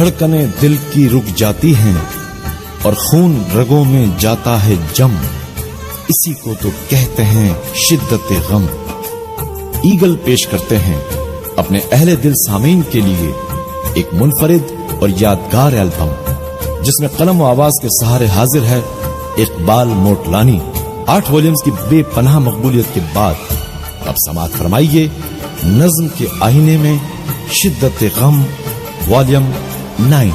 धड़कनें दिल की रुक जाती हैं और खून रगों में जाता है जम, इसी को तो कहते हैं शिद्दत गम। ईगल पेश करते हैं अपने अहले दिल सामीन के लिए एक मुनफरिद और यादगार एल्बम, जिसमें कलम व आवाज के सहारे हाजिर है इकबाल मोटलानी। 8 वॉल्यूम्स की बेपनाह मकबूलियत के बाद अब समाअत फरमाइए नज्म के आईने में शिद्दत गम वॉल्यूम 9।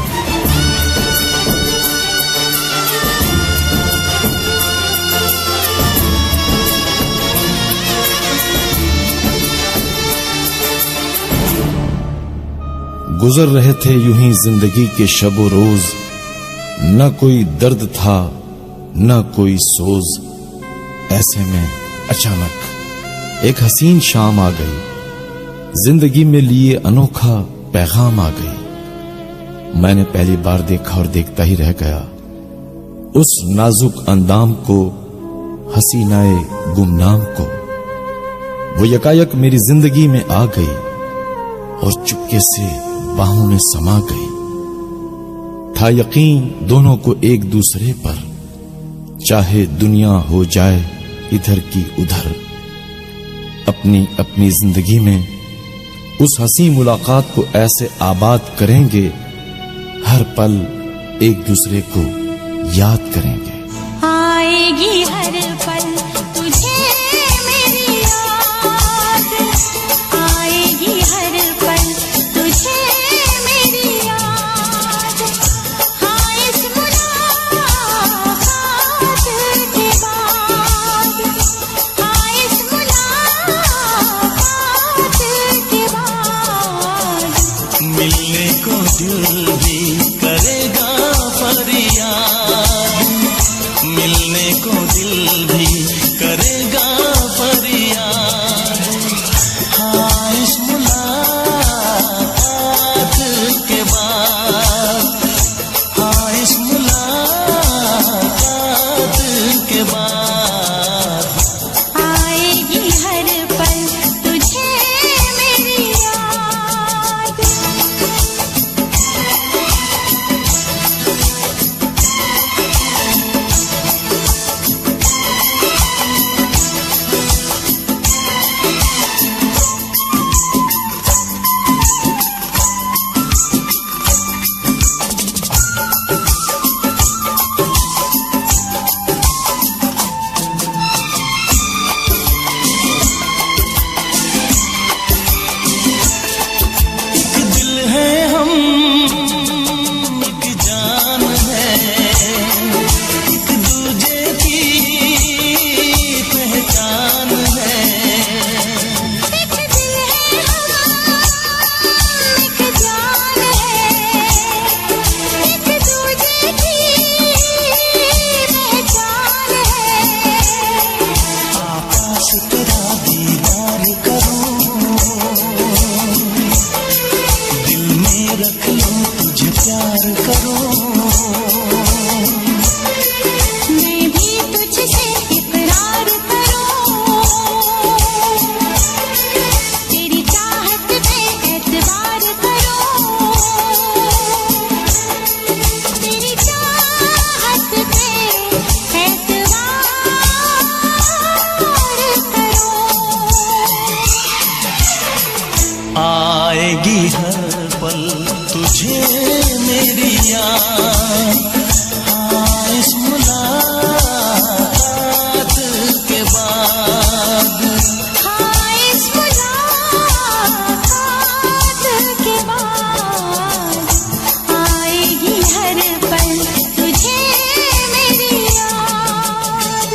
गुजर रहे थे यूं ही जिंदगी के शब व रोज, न कोई दर्द था न कोई सोज। ऐसे में अचानक एक हसीन शाम आ गई, जिंदगी में लिए अनोखा पैगाम आ गई। मैंने पहली बार देखा और देखता ही रह गया उस नाजुक अंदाम को, हसीनाए गुमनाम को। वो यकायक मेरी जिंदगी में आ गई और चुपके से बाहों में समा गई। था यकीन दोनों को एक दूसरे पर, चाहे दुनिया हो जाए इधर की उधर। अपनी अपनी जिंदगी में उस हसी मुलाकात को ऐसे आबाद करेंगे, हर पल एक दूसरे को याद करेंगे। आएगी हर पल तुझे मेरी याद, आएगी हर पल तुझे मेरी याद। हाँ इस मुलाकात के बाद, हाँ इस मुलाकात के बाद, मिलने को दिल भी करेगा फरियाद, मिलने को दिल भी करेगा फरियाद। हाँ इस मुलाकात के बाद, हाँ इस मुलाकात के बाद, आएगी हर पल तुझे मेरी याद। एक दिल है हम, एक जान है, एक दूजे की पहचान है। एक दिल है हम, एक जान है, एक दूजे की पहचान है। आकाश तेरा दीदार करूं, दिल में रख लूं तुझे प्यार करूं। मैं भी तुझसे इकरार करूं, तेरी चाहत पे एतबार करूं, तेरी चाहत पे एतबार करूं। आएगी हर पल तुझे मेरी याद। हाँ इस मुलाकात के बाद, हाँ इस मुलाकात के बाद, आएगी हर पल तुझे मेरी याद।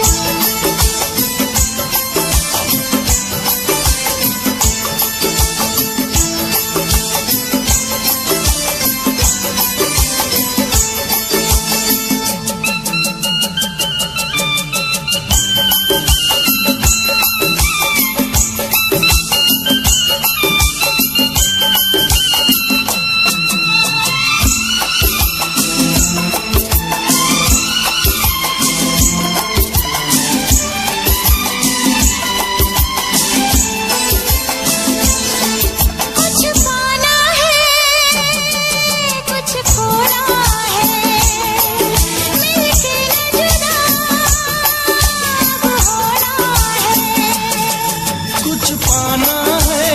पाना है,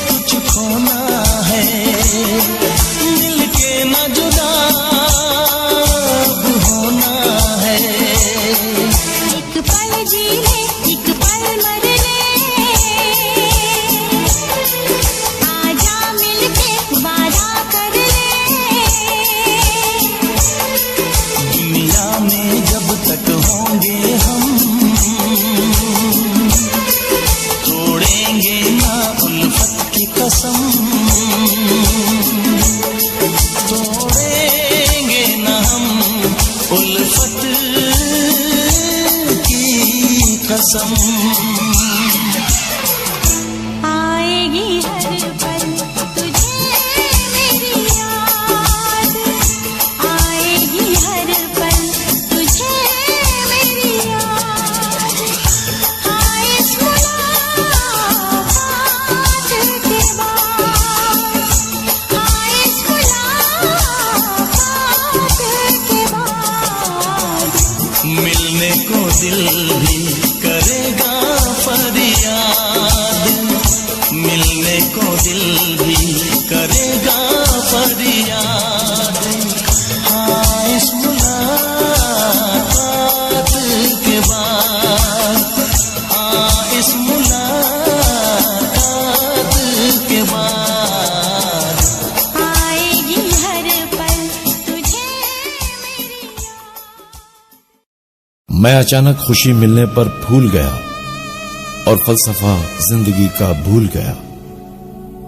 कुछ खोना है, मिलके न जुदा अब होना है। एक पल जी ले एक पल मर ले, आजा मिलके वादा कर ले। दुनिया में जब तक होंगे हम, तोड़ेंगे ना उल्फत की कसम, तोड़ेंगे ना हम उल्फत की कसम। आएगी हर पल तुझे मेरी याद, आएगी हर पल तुझे मेरी याद। हाँ इस मुलाकात के बाद, हाँ इस मुलाकात के बाद, मिलने को दिल भी करेगा फरियाद, मिलने को दिल भी करेगा फरियाद। हाँ इस मुलाकात के बाद, हाँ इस मुलाकात के बाद, आएगी हर पल तुझे मेरी याद। मैं अचानक खुशी मिलने पर फूल गया और फलसफा जिंदगी का भूल गया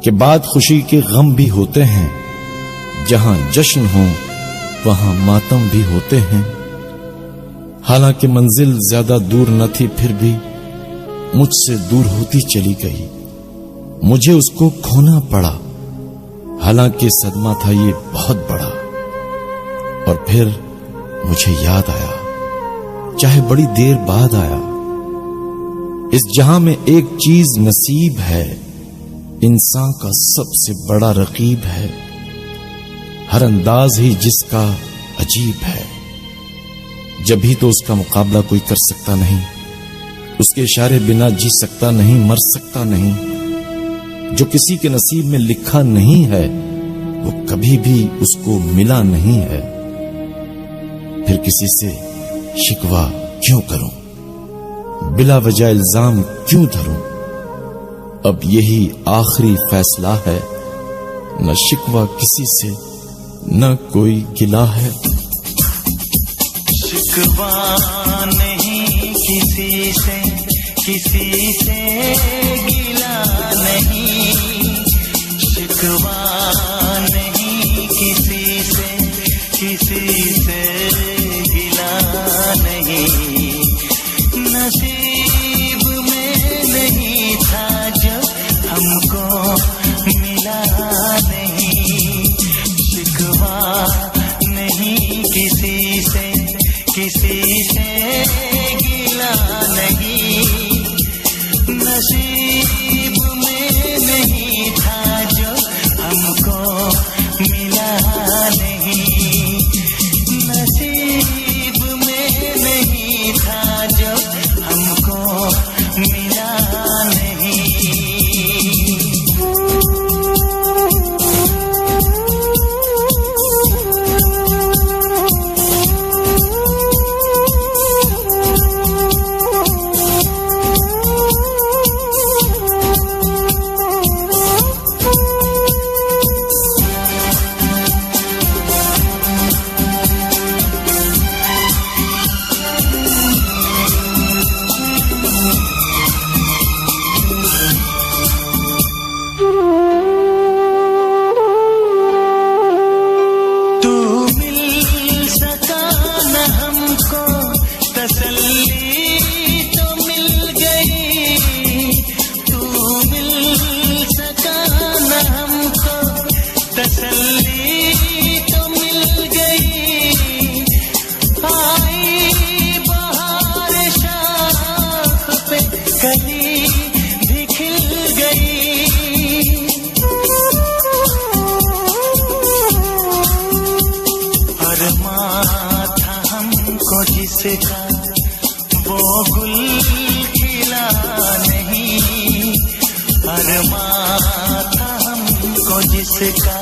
कि बाद खुशी के गम भी होते हैं, जहां जश्न हो वहां मातम भी होते हैं। हालांकि मंजिल ज्यादा दूर न थी, फिर भी मुझसे दूर होती चली गई। मुझे उसको खोना पड़ा, हालांकि सदमा था ये बहुत बड़ा। और फिर मुझे याद आया, चाहे बड़ी देर बाद आया, इस जहां में एक चीज नसीब है, इंसान का सबसे बड़ा रकीब है। हर अंदाज ही जिसका अजीब है, जब भी तो उसका मुकाबला कोई कर सकता नहीं। उसके इशारे बिना जी सकता नहीं, मर सकता नहीं। जो किसी के नसीब में लिखा नहीं है, वो कभी भी उसको मिला नहीं है। फिर किसी से शिकवा क्यों करूं, बिला वजह इल्जाम क्यों धरूं। अब यही आखिरी फैसला है, न शिकवा किसी से न कोई गिला है। शिकवा नहीं किसी से, किसी से गिला नहीं, शिकवा नहीं किसी से, किसी से गिला नहीं। नसीब में नहीं था जब हमको मिला नहीं, शिकवा नहीं किसी से, किसी से गिला नहीं। नसीब में नहीं था जो हमको मिला नहीं, नसीब में नहीं था जो हमको मिला नहीं। जिसका वो गुल खिला नहीं। अरमां था हमको जिसका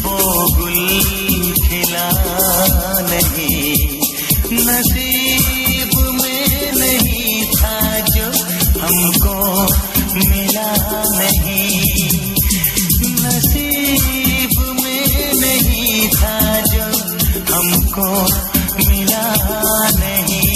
वो गुल खिला नहीं, नसीब में नहीं था जो हमको मिला नहीं, नसीब में नहीं था जो हमको मिला नहीं।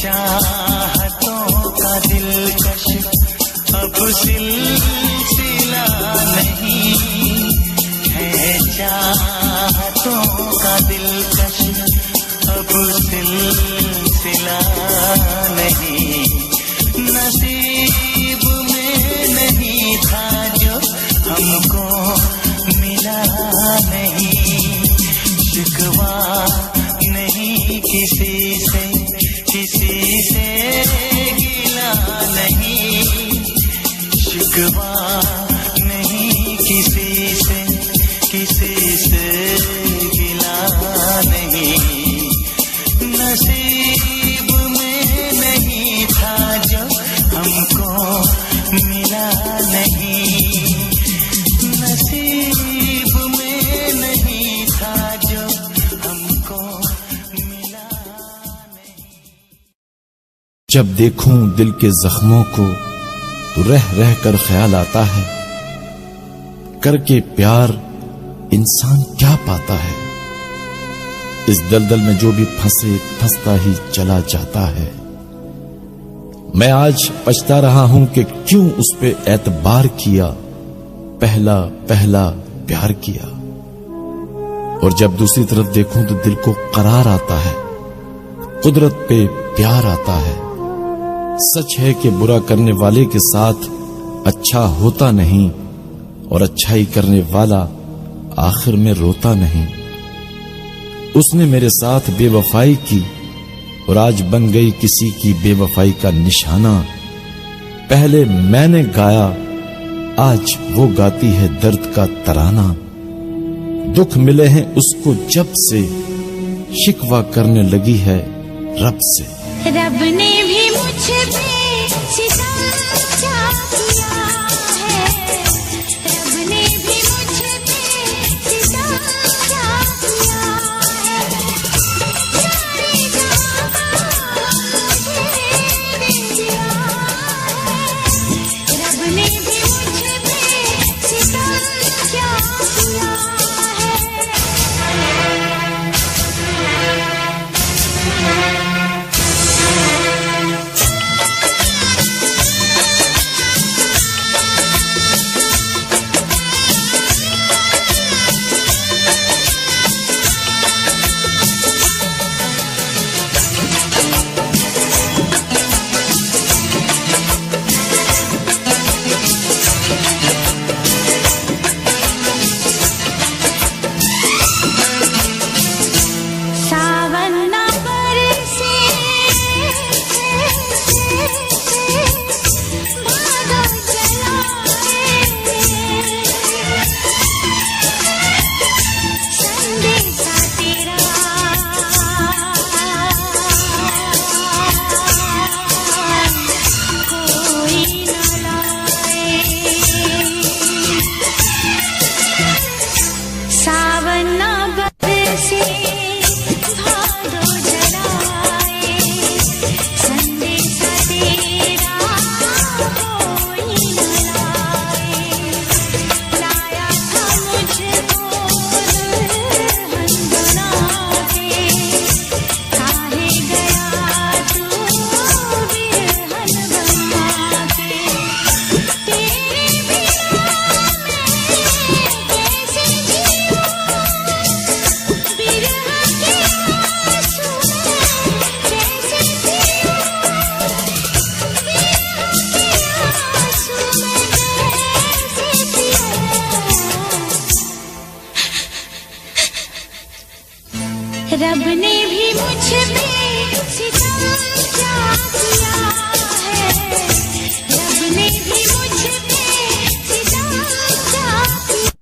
चाहतों का दिलकश अब सिलसिला नहीं है, चाहतों का दिलकश अब सिलसिला नहीं, नसीब में नहीं था जो हमको मिला नहीं, शिकवा नहीं किसी से, किसी से गिला नहीं, शिकवा नहीं किसी से, किसी से गिला नहीं, नसीब में नहीं था जो हमको मिला नहीं, नसीब में नहीं था जो हमको मिला नहीं। जब देखूं दिल के जख्मों को तो रह रह कर ख्याल आता है, करके प्यार इंसान क्या पाता है, इस दलदल में जो भी फंसे फंसता ही चला जाता है। मैं आज पछता रहा हूं कि क्यों उस पे एतबार किया, पहला पहला प्यार किया। और जब दूसरी तरफ देखूं तो दिल को करार आता है, कुदरत पे प्यार आता है। सच है कि बुरा करने वाले के साथ अच्छा होता नहीं, और अच्छाई करने वाला आखिर में रोता नहीं। उसने मेरे साथ बेवफाई की और आज बन गई किसी की बेवफाई का निशाना। पहले मैंने गाया, आज वो गाती है दर्द का तराना। दुख मिले हैं उसको जब से, शिकवा करने लगी है रब से। रब ने भी मुझ पे सितम क्या किया है, रब ने भी मुझ पे सितम क्या किया है, सारी जहां मुझे दिया है, रब ने भी मुझ पे सितम क्या किया है। रब ने भी मुझ पे सितम क्या किया है, रब ने भी मुझ पे सितम क्या किया,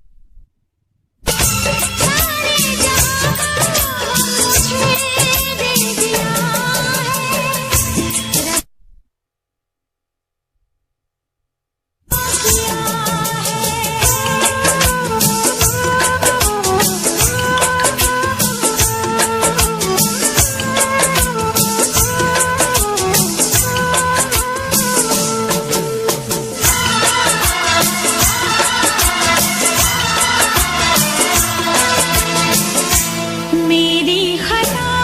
सारे जहां मुझे दे दिया है, रब किया मेरी खता को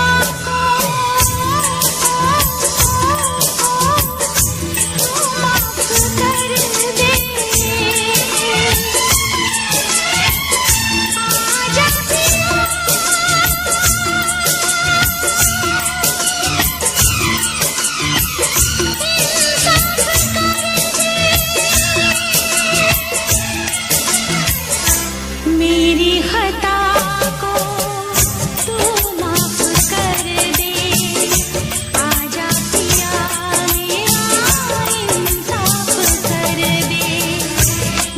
माफ कर दे, आजा पिया मेरी खता को तू माफ कर दे, आजा पिया मेरा इंसाफ कर दे,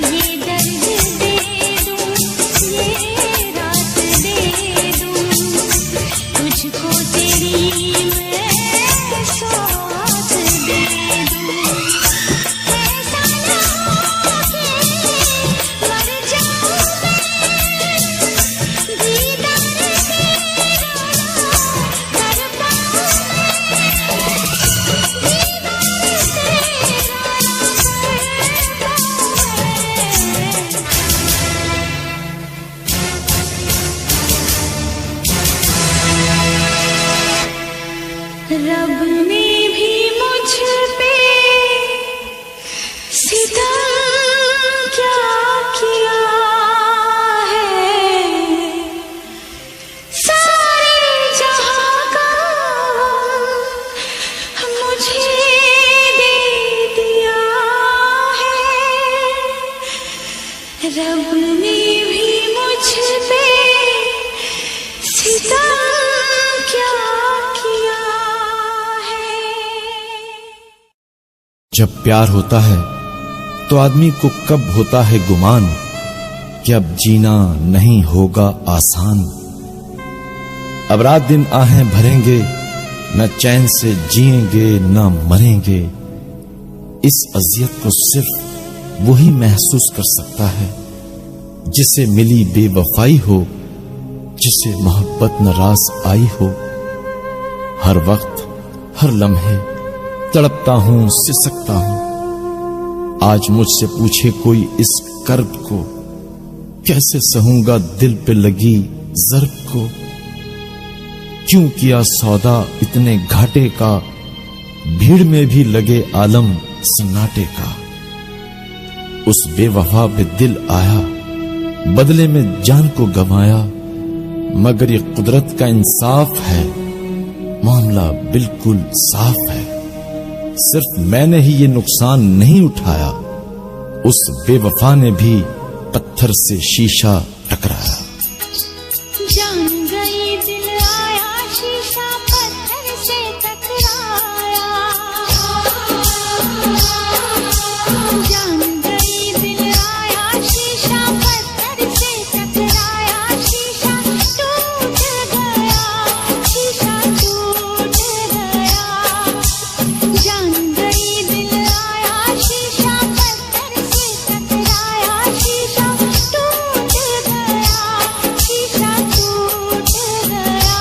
ये दर्द दे दूं ये रात दे दूं, तुझको तेरी मैं सौगात दे दूं, ऐसा ना हो कि मर जाऊं दीदार तेरा कर पाऊं, दीदार तेरा कर पाऊं। रब ने भी मुझ पे सितम क्या किया है, सारे जहां का मुझे दे दिया है, रब ने भी मुझ पे सितम क्या किया है। जब प्यार होता है तो आदमी को कब होता है गुमान कि अब जीना नहीं होगा आसान, अब रात दिन आहें भरेंगे, न चैन से जिएंगे न मरेंगे। इस अजियत को सिर्फ वही महसूस कर सकता है जिसे मिली बेवफाई हो, जिसे मोहब्बत नाराज आई हो। हर वक्त हर लम्हे तड़पता हूं, सिसकता हूं। आज मुझसे पूछे कोई इस कर्ब को, कैसे सहूंगा दिल पे लगी ज़र्ब को। क्यों किया सौदा इतने घाटे का, भीड़ में भी लगे आलम सन्नाटे का। उस बेवफा पे दिल आया, बदले में जान को गंवाया। मगर ये कुदरत का इंसाफ है, मामला बिल्कुल साफ है। सिर्फ मैंने ही ये नुकसान नहीं उठाया, उस बेवफा ने भी पत्थर से शीशा टकराया। जान गई दिल आया, शीशा पत्थर से टकराया, जान गई दिल आया, शीशा पत्थर से टकराया, शीशा टूट गया, शीशा टूट गया, जान गई दिल आया, शीशा पत्थर से टकराया, शीशा टूट गया, शीशा टूट गया।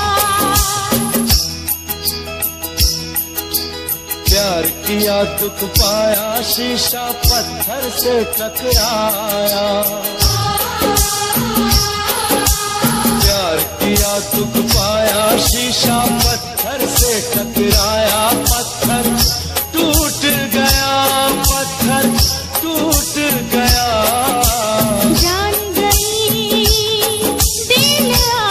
प्यार किया दुख पाया, शीशा पत्थर से टकराया। प्यार किया दुख पाया, शीशा पत्थर से टकराया। पत्थर टूट गया, पत्थर टूट गया। जान गई दिल आया,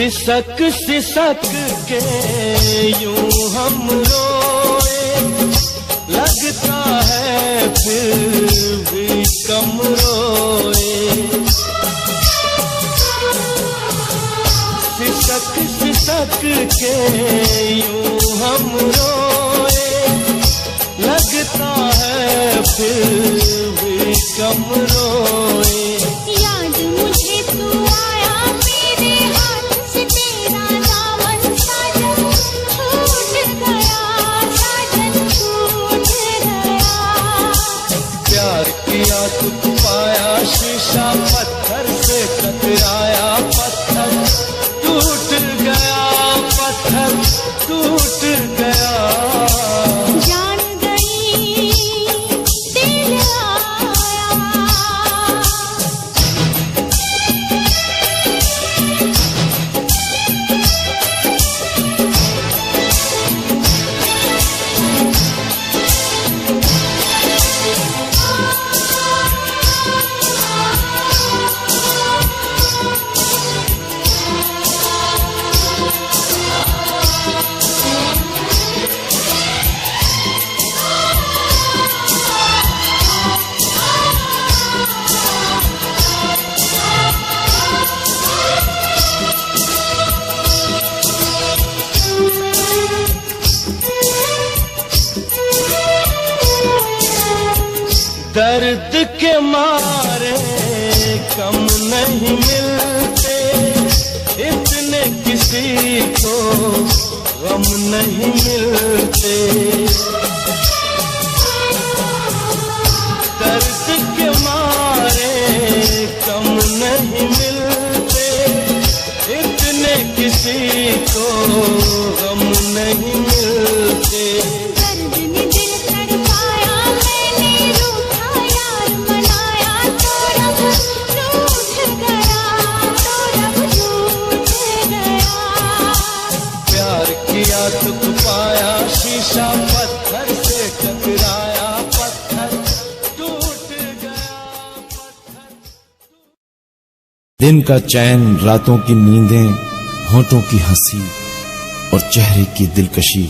सिसक सिसक के यूं हम रोए, लगता है फिर भी कम रोए। सिसक सिसक के यूं हम रोए, लगता है फिर भी कम रोए। याद मुझे तू आया मेरे हाथ से, तेरा दामन साजन छूट गया, साजन छूट गया। प्यार किया तो पाया शीशा पत्थर से टकराया, पत्थर टूट गया, पत्थर टूट गया। जान गई दिल आया। दर्द के मारे कम नहीं मिलते, इतने किसी को गम नहीं मिलते। दर्द के मारे कम नहीं मिलते, इतने किसी को गम नहीं मिलते। दर्द ने दिल तड़पाया, मैंने रूठा यार मनाया, तो रब रूठ गया, तो रब रूठ गया। प्यार किया तो पाया शीशा पत्थर से टकराया, पत्थर टूट गया, पत्थर। दिन का चैन, रातों की नींदें, होंठों की हंसी और चेहरे की दिलकशी,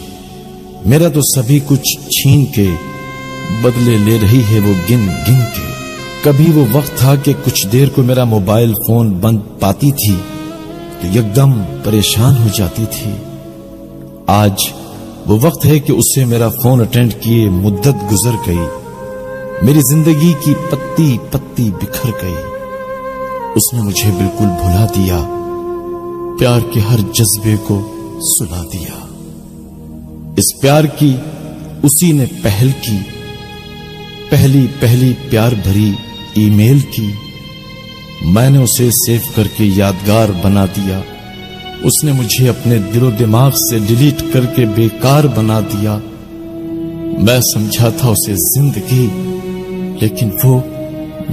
मेरा तो सभी कुछ छीन के बदले ले रही है वो गिन गिन के। कभी वो वक्त था कि कुछ देर को मेरा मोबाइल फोन बंद पाती थी तो एकदम परेशान हो जाती थी। आज वो वक्त है कि उससे मेरा फोन अटेंड किए मुद्दत गुजर गई, मेरी जिंदगी की पत्ती पत्ती बिखर गई। उसने मुझे बिल्कुल भुला दिया, प्यार के हर जज्बे को सुला दिया। इस प्यार की उसी ने पहल की, पहली पहली प्यार भरी ईमेल की। मैंने उसे सेव करके यादगार बना दिया, उसने मुझे अपने दिलो दिमाग से डिलीट करके बेकार बना दिया। मैं समझा था उसे जिंदगी, लेकिन वो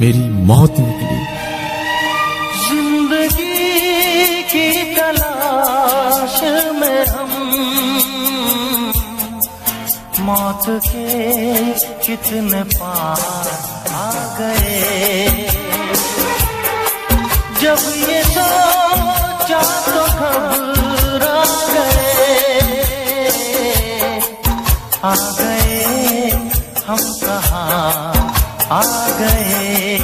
मेरी मौत निकली। जिंदगी की तलाश में हम मौत के कितने पार आ गए। जब ये सोचा तो घबरा गए हम कहाँ आ गए।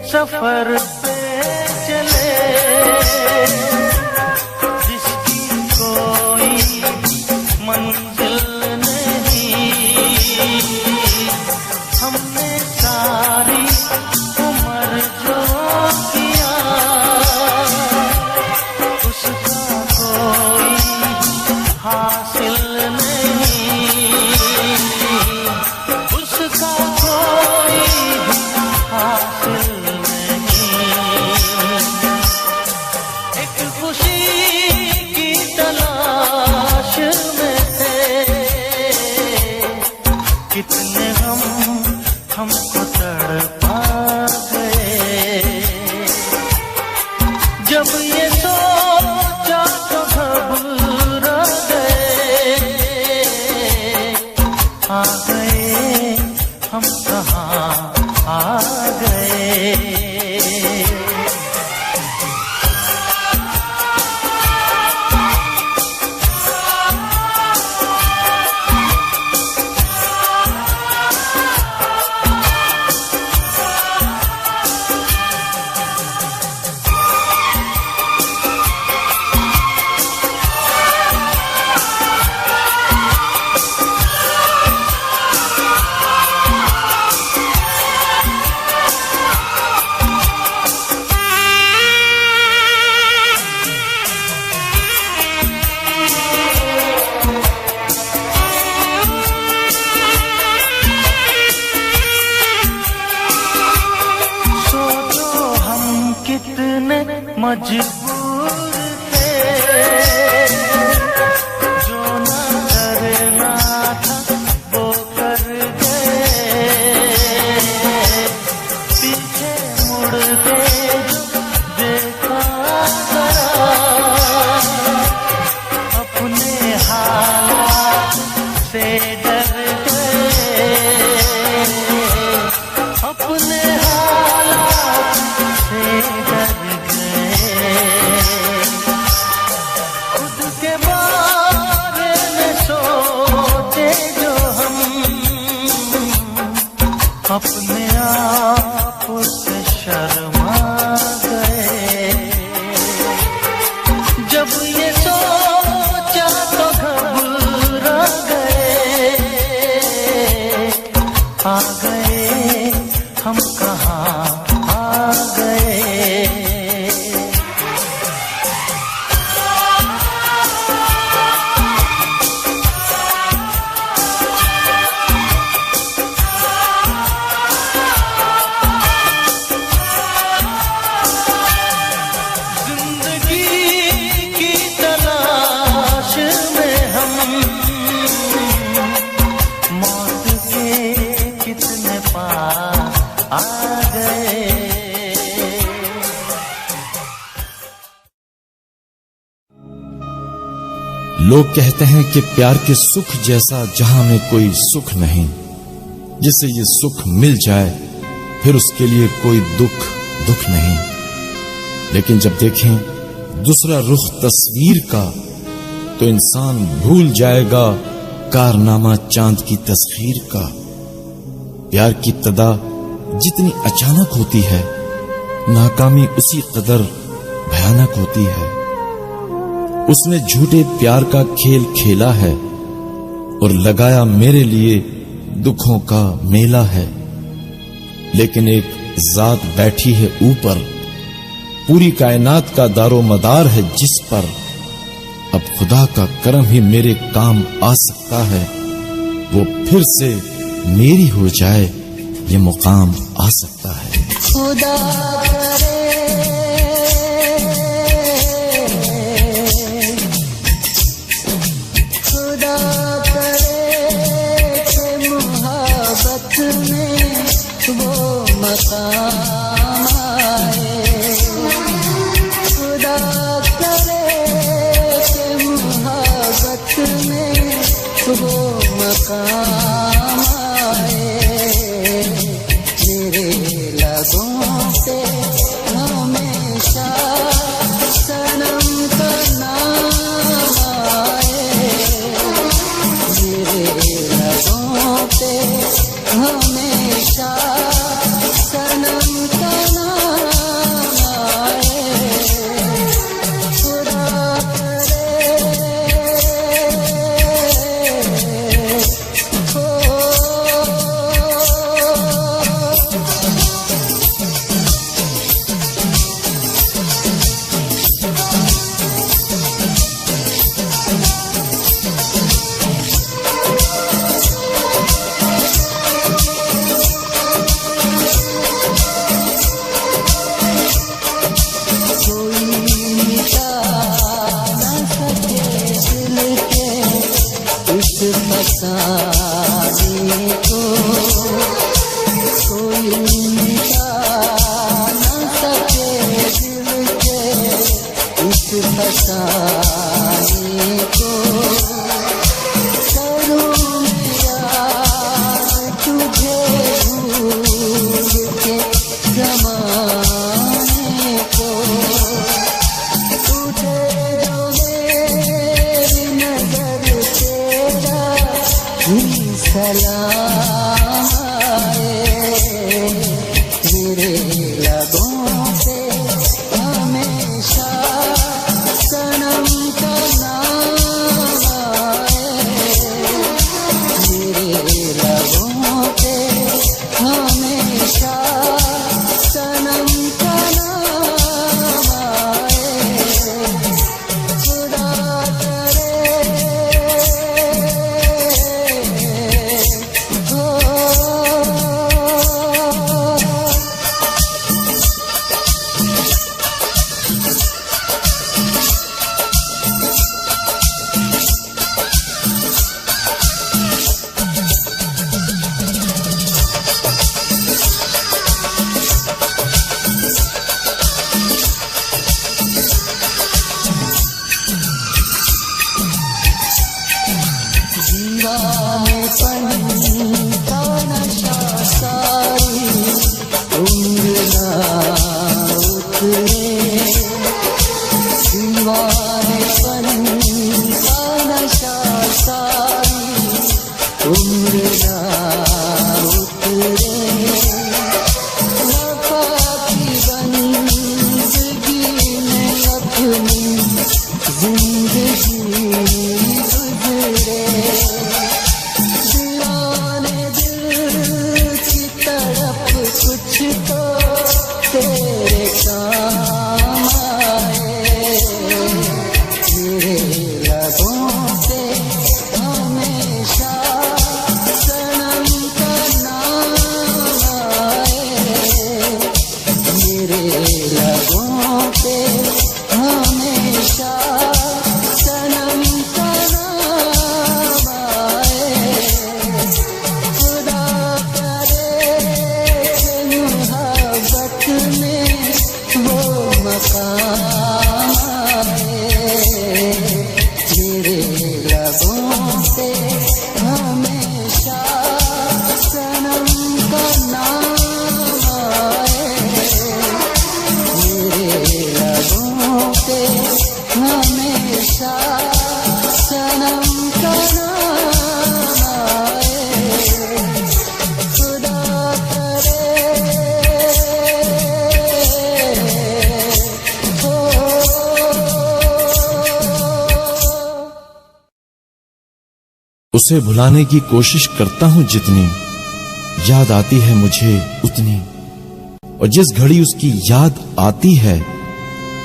सफर पे चले जिसकी हासिल नहीं, उसका कोई भी हासिल नहीं। एक खुशी की तलाश में थे, कितने गम हमको तड़पा गए। जब ये सोचा तो घबरा गए, आ गए हम कहाँ आ गए। मजबूर थे, जो न करना था वो कर गए। पीछे मुड़ के देखा करा, अपने हालात से डर गए, अपने हालात से डर गए। खुद के बारे में सोचे जो हम, अपने आप से शर्मा गए। जब ये सोचा तो घबरा गए, आ गए हम कहाँ आ गए। लोग कहते हैं कि प्यार के सुख जैसा जहां में कोई सुख नहीं, जिसे ये सुख मिल जाए फिर उसके लिए कोई दुख नहीं। लेकिन जब देखें दूसरा रुख तस्वीर का तो इंसान भूल जाएगा कारनामा चांद की तस्वीर का। प्यार की इब्तिदा जितनी अचानक होती है, नाकामी उसी कदर भयानक होती है। उसने झूठे प्यार का खेल खेला है और लगाया मेरे लिए दुखों का मेला है। लेकिन एक जात बैठी है ऊपर, पूरी कायनात का दारो मदार है जिस पर। अब खुदा का करम ही मेरे काम आ सकता है, वो फिर से मेरी हो जाए ये मुकाम आ सकता है। खुदा करे कि मोहब्बत में वो मकाम आए। खुदा करे कि मोहब्बत में वो मकाम आए। मेरे लबों से हमेशा सनम का नाम आए। मेरे लबों पे हमेशा सनम का नाम आए। खुदा करे फसाने को कोई मिटा न सके दिल के इस फसाने को। करूँ यार तुझे भूल के ज़माने को। तुझे जो मेरी नजर तेरा ही सलाम आए। मेरे लबों पे हमेशा सनम का नाम आए। मेरे लबों पे हमेशा सनम का नाम आए। खुदा करे हो दीवानेपन का नशा सारी उम्र ना उतरे। दीवानेपन का नशा सारी उम्र ना उतरे। वफा की बंदगी में अपनी जिंदगी गुजरे। दीवाने दिल की तड़प कुछ तो तेरे काम आए। मेरे लबों पे हमेशा सनम का नाम आए। मेरे लबों पे हमेशा सनम का नाम आए। खुदा करे कि मोहब्बत में वो मकाम आए। मेरे लबों पे हमेशा सनम का नाम आए। मेरे लबों पे हमेशा सनम का नाम आए। खुदा करे हो। उसे भुलाने की कोशिश करता हूं जितनी, याद आती है मुझे उतनी। और जिस घड़ी उसकी याद आती है,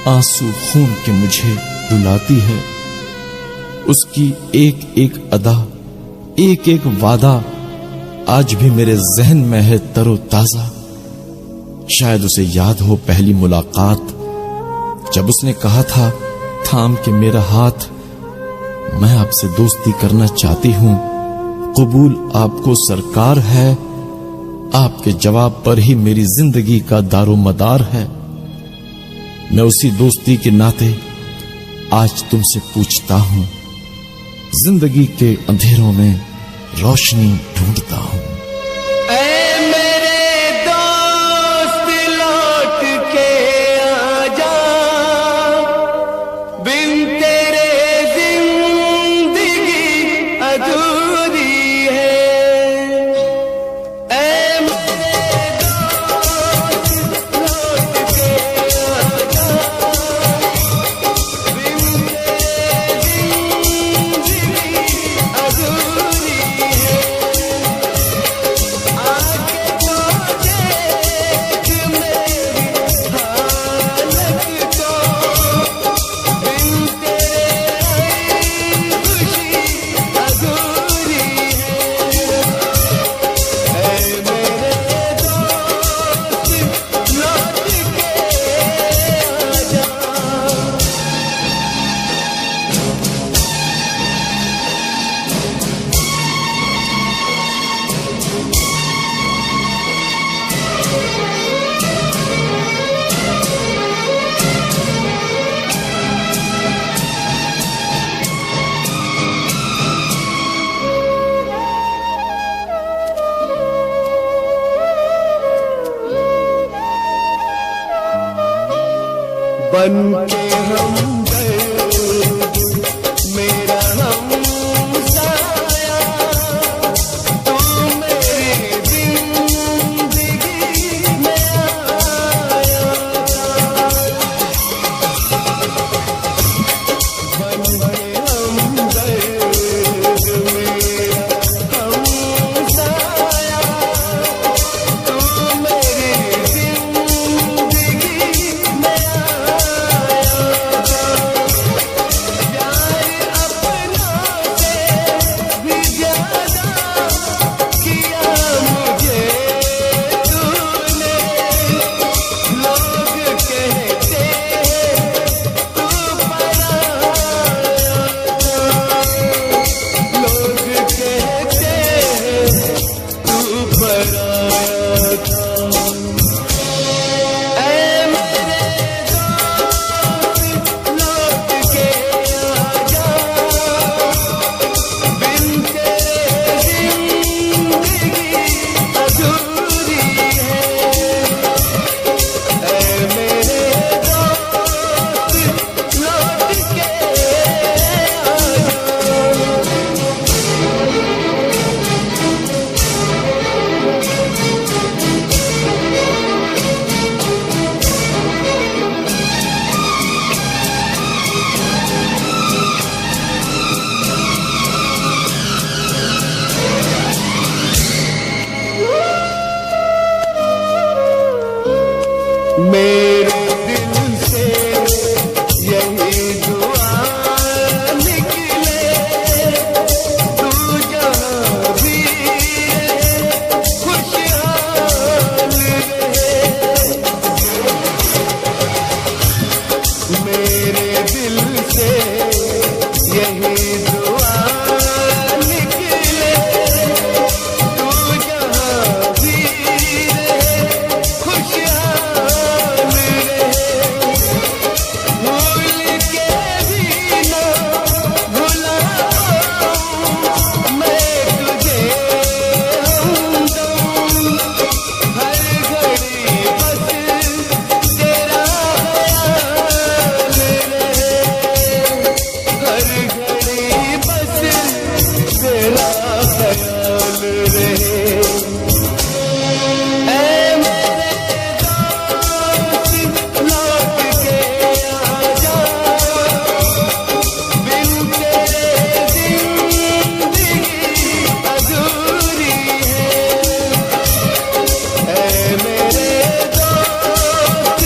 आंसू खून के मुझे रुलाती है। उसकी एक एक अदा, एक एक वादा आज भी मेरे जहन में है तरोताजा। शायद उसे याद हो पहली मुलाकात, जब उसने कहा था थाम के मेरा हाथ, मैं आपसे दोस्ती करना चाहती हूं, कबूल आपको सरकार है। आपके जवाब पर ही मेरी जिंदगी का दारोमदार है। मैं उसी दोस्ती के नाते आज तुमसे पूछता हूं, जिंदगी के अंधेरों में रोशनी ढूंढता हूं। ऐ मेरे दोस्त लौट के आजा, बिन तेरे जिंदगी अधूरी है। ऐ मेरे दोस्त लौट के आजा, बिन तेरे जिंदगी अधूरी है। आके तो देख मेरी हालत को, बिन तेरे खुशी अधूरी बन के हमदर्द मेरा हमसाया, तू मेरी जिंदगी में आया। बन के हमदर्द मेरा हमसाया, तू मेरी जिंदगी में आया। प्यार अपनों से भी ज्यादा किया मुझे तूने। लोग कहते तू पराया था, लोग कहते तू पराया था। ऐ मेरे दोस्त लौट के आजा, बिन तेरे जिंदगी अधूरी है। ऐ मेरे दोस्त लौट के मेरे दिल से यही दुआ निकले, तू जहाँ भी रहे खुशहाल रहे। मेरे दिल से यही दुआ निकले, तू जहाँ भी रहे खुशहाल रहे। भूल के भी ना भुलाऊं मैं तुझे हमदम, हर घड़ी बस तेरा ख्याल रहे, हर घड़ी बस तेरा ख्याल रहे। ऐ मेरे दोस्त लौट के आजा, बिन तेरे जिंदगी अधूरी है। ऐ मेरे दोस्त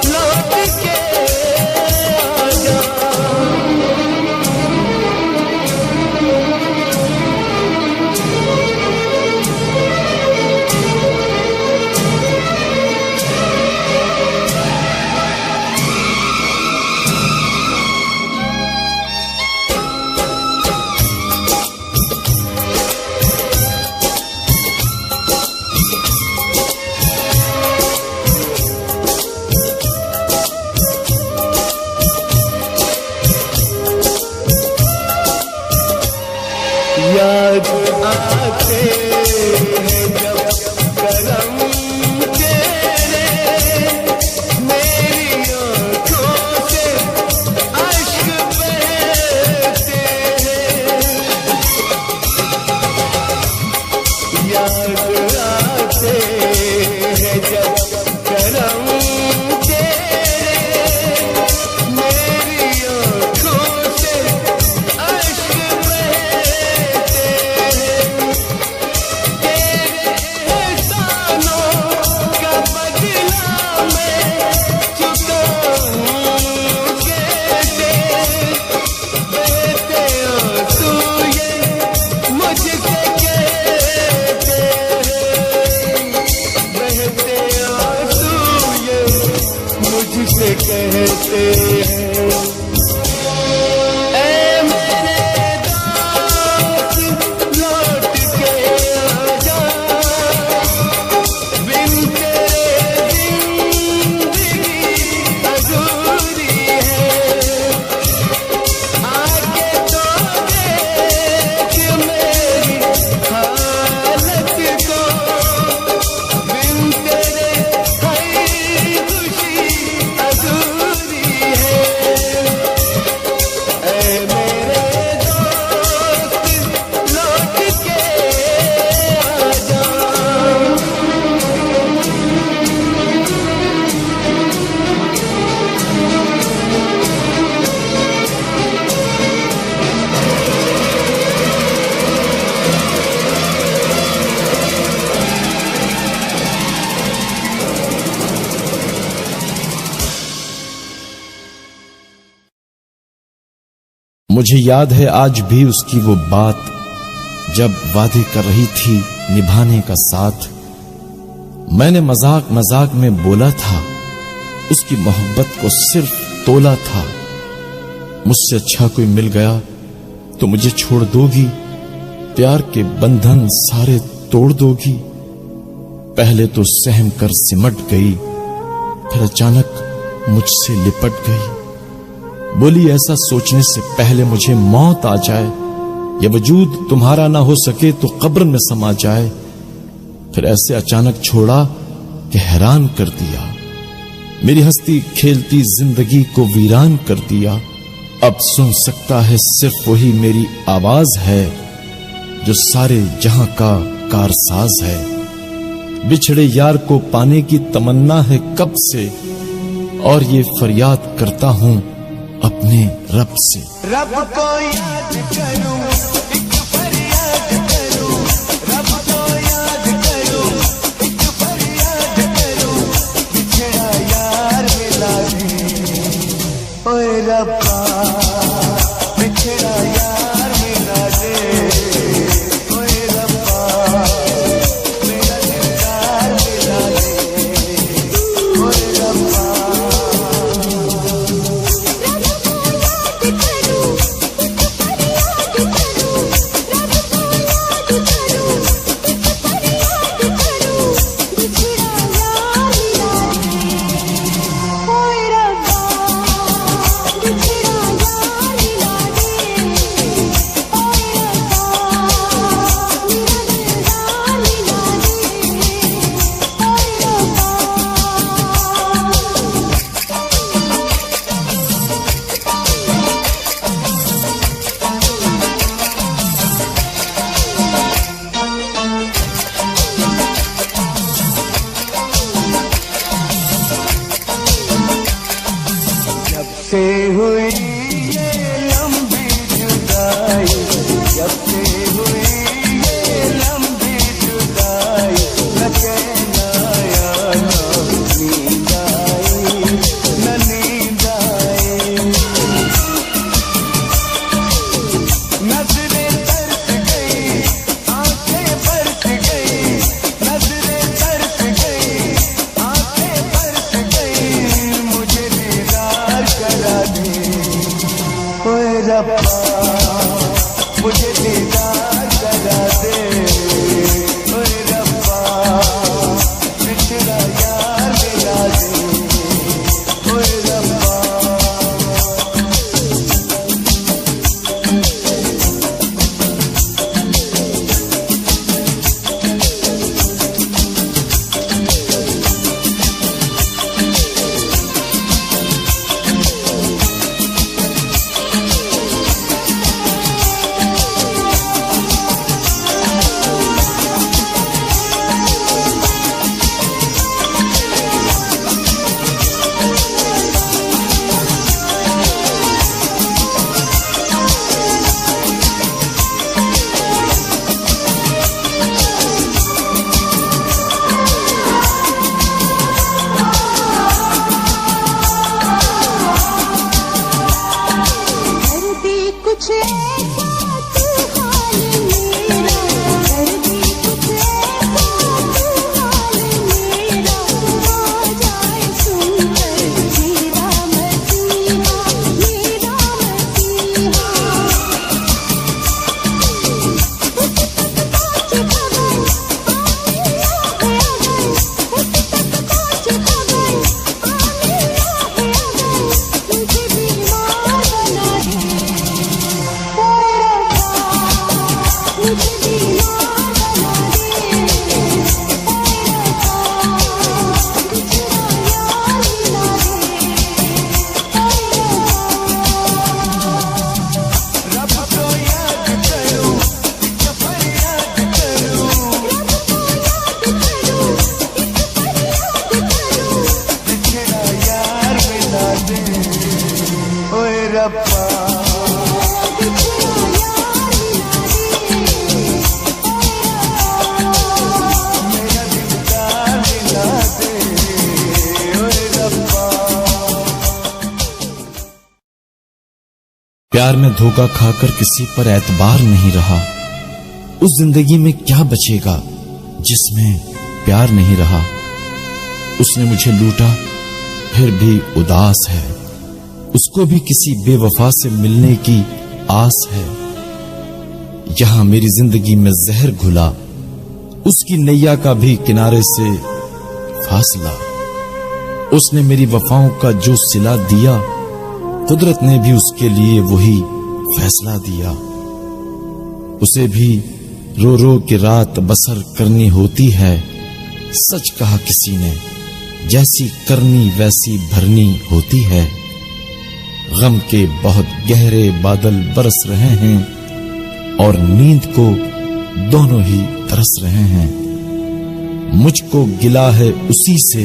लौट के आजा। याद आते हैं जब करम तेरे, मेरी आँखों से अश्क बहते हैं। याद आते हैं जब करम तेरे, मेरी आँखों से अश्क बहते हैं। तेरे एहसानों मुझे याद है आज भी उसकी वो बात, जब वादे कर रही थी निभाने का साथ। मैंने मजाक मजाक में बोला था, उसकी मोहब्बत को सिर्फ तोला था। मुझसे अच्छा कोई मिल गया तो मुझे छोड़ दोगी, प्यार के बंधन सारे तोड़ दोगी। पहले तो सहम कर सिमट गई, फिर अचानक मुझसे लिपट गई। बोली ऐसा सोचने से पहले मुझे मौत आ जाए, या वजूद तुम्हारा ना हो सके तो कब्र में समा जाए। फिर ऐसे अचानक छोड़ा कि हैरान कर दिया, मेरी हंसती खेलती जिंदगी को वीरान कर दिया। अब सुन सकता है सिर्फ वही मेरी आवाज है, जो सारे जहां का कारसाज है। बिछड़े यार को पाने की तमन्ना है कब से, और ये फरियाद करता हूं अपने रब से। रब को याद करूं, एक फरियाद करूं, रब को याद करूं, एक फरियाद करूं, बिछड़ा यार मिला दे, ओए रब्बा बिछड़ा यार मिला दे, ओए रब्बा मेरा दिलदार मिला दे, ओए रब्बा। से हुई ये लंबी जुदाई, जब से हुई ये लंबी जुदाई, न कहना आया न नींद आई, न नींद आई। नजरें तरस गई, आंखें बरस गई, नजरें तरस गई, आंखें बरस गई, मुझे दीदार करा दे, ओए रब्बा मुझे दीदार करा दे, ओए रब्बा बिछड़ा यार मिला दे, ओए रब्बा। प्यार में धोखा खाकर किसी पर एतबार नहीं रहा। उस जिंदगी में क्या बचेगा जिसमें प्यार नहीं रहा। उसने मुझे लूटा फिर भी उदास है, उसको भी किसी बेवफा से मिलने की आस है। यहां मेरी जिंदगी में जहर घुला, उसकी नैया का भी किनारे से फासला। उसने मेरी वफाओं का जो सिला दिया, कुदरत ने भी उसके लिए वही फैसला दिया। उसे भी रो रो के रात बसर करनी होती है। सच कहा किसी ने, जैसी करनी वैसी भरनी होती है। गम के बहुत गहरे बादल बरस रहे हैं और नींद को दोनों ही तरस रहे हैं। मुझको गिला है उसी से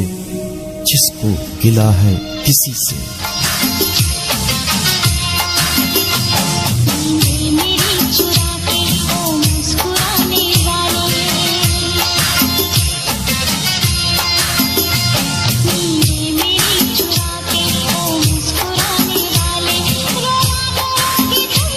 जिसको गिला है किसी से। मेरी चुरा के ओ मुस्कुराने वाले, मेरी चुरा के ओ मुस्कुराने वाले, रोना की तुम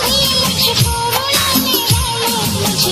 ही मुझको रुलाने वाले, मुझको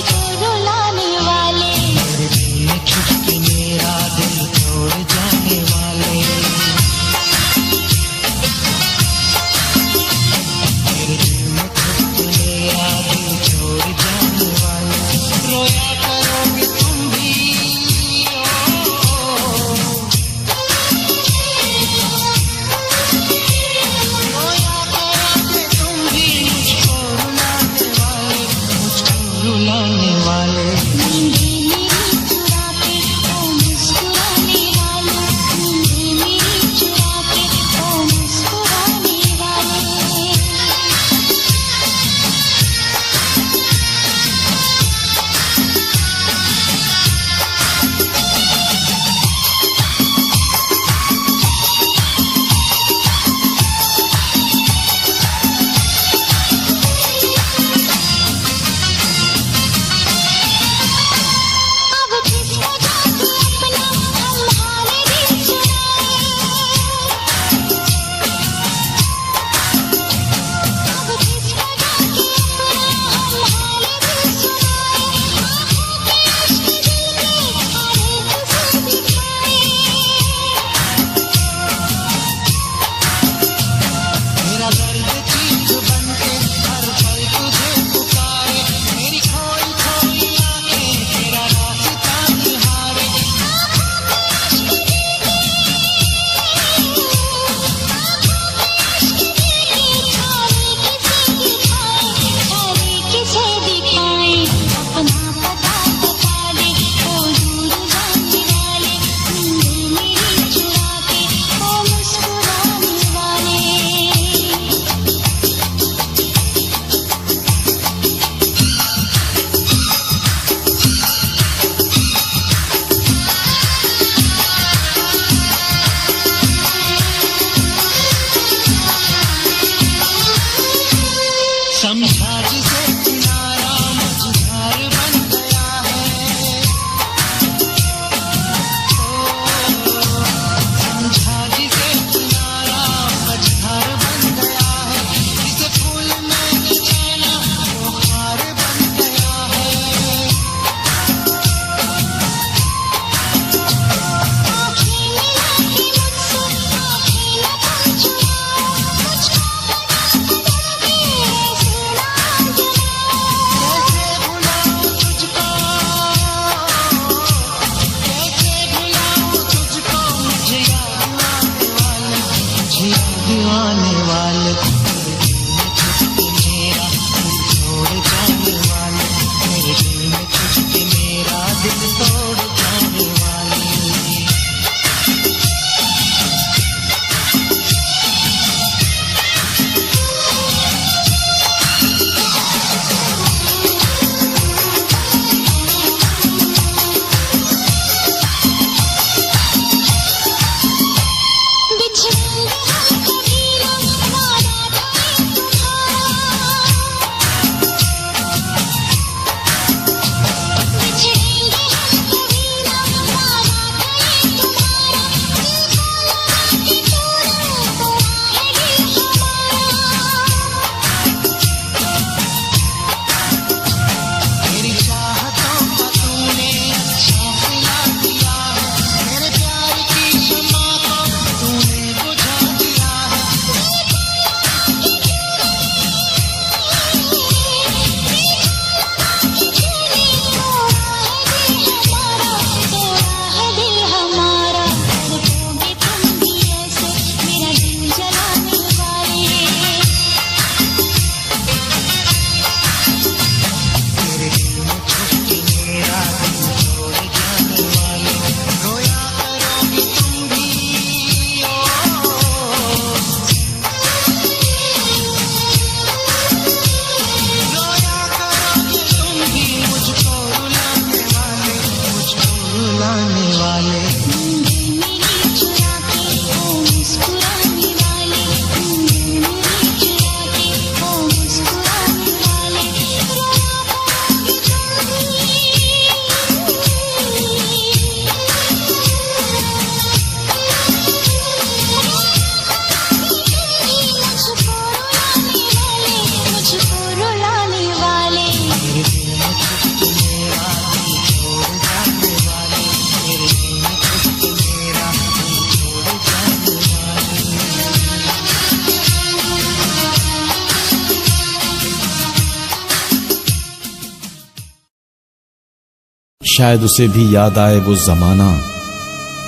शायद उसे भी याद आए वो जमाना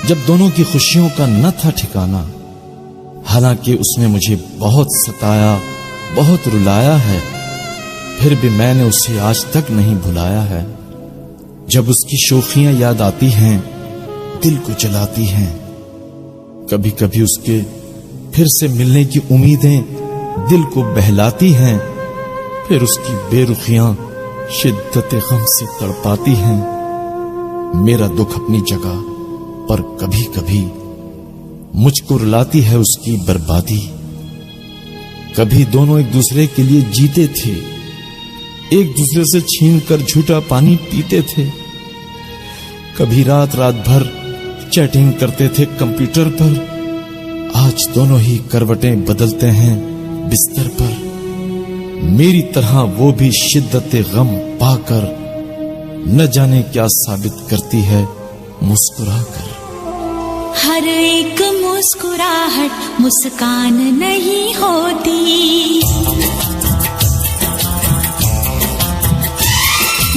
जब दोनों की खुशियों का न था ठिकाना। हालांकि उसने मुझे बहुत सताया, बहुत रुलाया है, फिर भी मैंने उसे आज तक नहीं भुलाया है। जब उसकी शोखियां याद आती हैं, दिल को जलाती हैं। कभी कभी उसके फिर से मिलने की उम्मीदें दिल को बहलाती हैं, फिर उसकी बेरुखियां शिद्दत गम से तड़पाती हैं। मेरा दुख अपनी जगह, पर कभी कभी मुझको रुलाती है उसकी बर्बादी। कभी दोनों एक दूसरे के लिए जीते थे, एक दूसरे से छीनकर झूठा पानी पीते थे। कभी रात रात भर चैटिंग करते थे कंप्यूटर पर। आज दोनों ही करवटें बदलते हैं बिस्तर पर। मेरी तरह वो भी शिद्दत गम पाकर न जाने क्या साबित करती है मुस्कुराकर। हर एक मुस्कुराहट मुस्कान नहीं होती,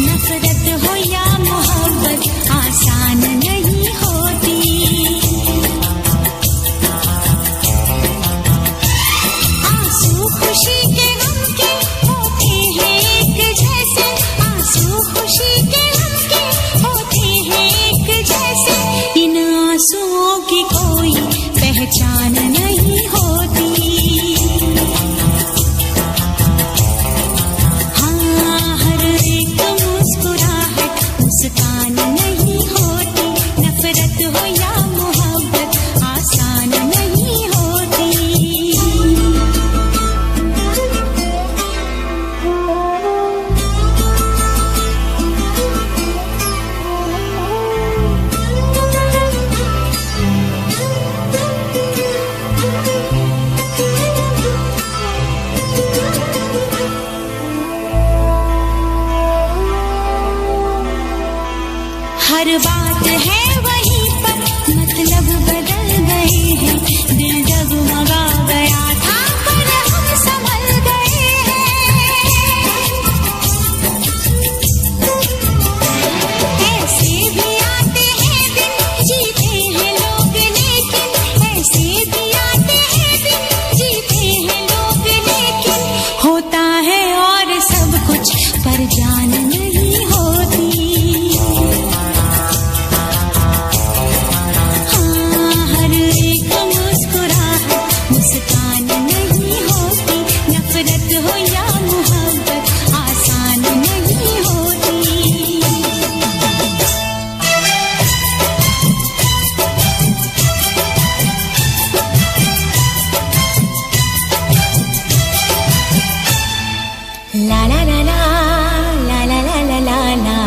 नफरत हो या मोहब्बत आसान नहीं होती। आंसू खुशी के गम के होते हैं एक जैसे, आंसू खुशी के गम के होते हैं एक जैसे। इन आंसुओं की कोई पहचान नहीं होती। हाँ, हर एक मुस्कुराहट मुस्कान नहीं होती, नफरत हो या मोहब्बत आसान नहीं होती। हर बात है वहीं पर, मतलब बदल गए हैं। दिल डगमगा गया था पर हम संभल गए हैं। ऐसे भी आते हैं दिन, जीते हैं लोग लेकिन। ऐसे भी आते हैं दिन, जीते हैं लोग लेकिन। होता है और सब कुछ पर जान नहीं होती। मुस्कान नहीं होती, नफरत हो या मोहब्बत आसान नहीं होती। ला ला ला ला ला ला ला ला ला ला,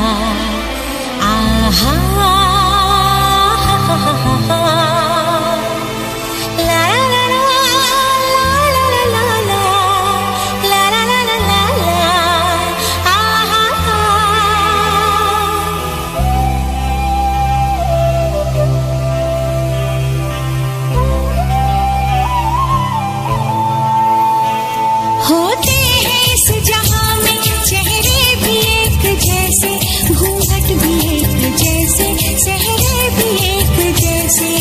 आहा हा हा हा हा। होते हैं इस जहां में चेहरे भी एक जैसे, घूंघट भी एक जैसे, चेहरे भी एक जैसे।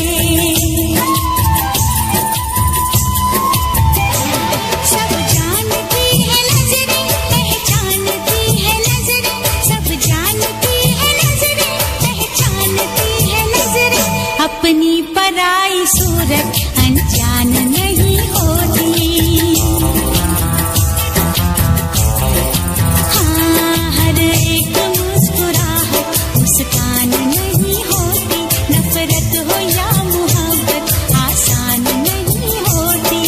सब जानती है नजरें, पहचानती है नजरें। सब जानती है नजरें, पहचानती है नजरें। अपनी पराई सूरत अनजान नहीं होती। मुस्कान नहीं होती, नफरत हो या मोहब्बत आसान नहीं होती।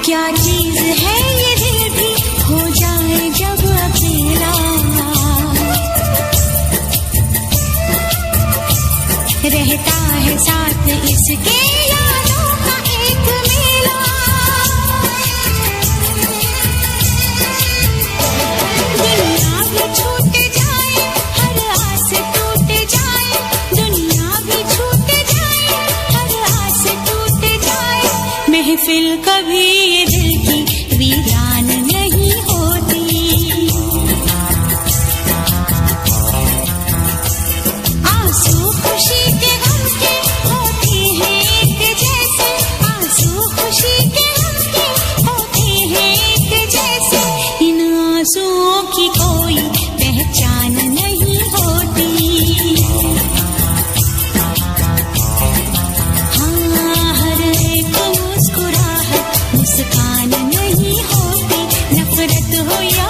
क्या चीज है ये दिल भी हो जाए जब अकेला, रहता इसके यादों का एक मेला। दुनिया भी छूट जाए, हर आस टूट जाए, दुनिया भी छूट जाए, हर आस टूट जाए, महफिल कभी ये दिल की वीरान नहीं होती। आंसू खुशी के गम के होते हैं एक जैसे, आंसू खुशी के गम के होते हैं एक जैसे, इन आंसुओं की कोई पहचान नहीं होती। हाँ, हर एक मुस्कुराहट मुस्कान नहीं होती, नफरत हो या